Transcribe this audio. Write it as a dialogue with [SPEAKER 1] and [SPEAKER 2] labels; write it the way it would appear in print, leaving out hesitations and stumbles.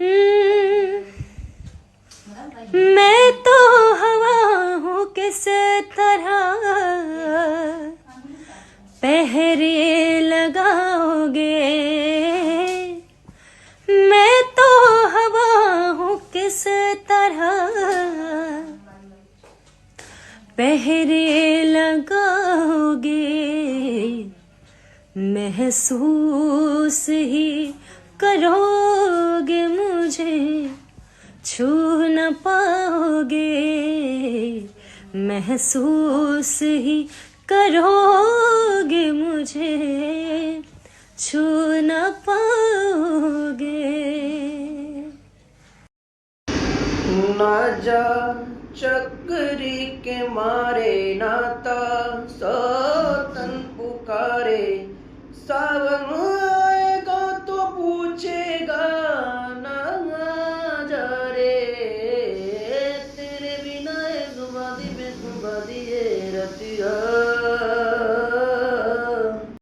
[SPEAKER 1] मैं तो हवा हूँ किस तरह पहरे लगाओगे, मैं तो हवा हूँ किस तरह पहरे लगाओगे, महसूस ही करोगे मुझे छू न पाओगे, महसूस ही करोगे मुझे छू न पाओगे।
[SPEAKER 2] ना जा चक्री के मारे नाता सतन पुकारे, सावन आएगा तो पूछेगा ना जा रे, तेरे बिना एक वादी में सुबह दिए रतिया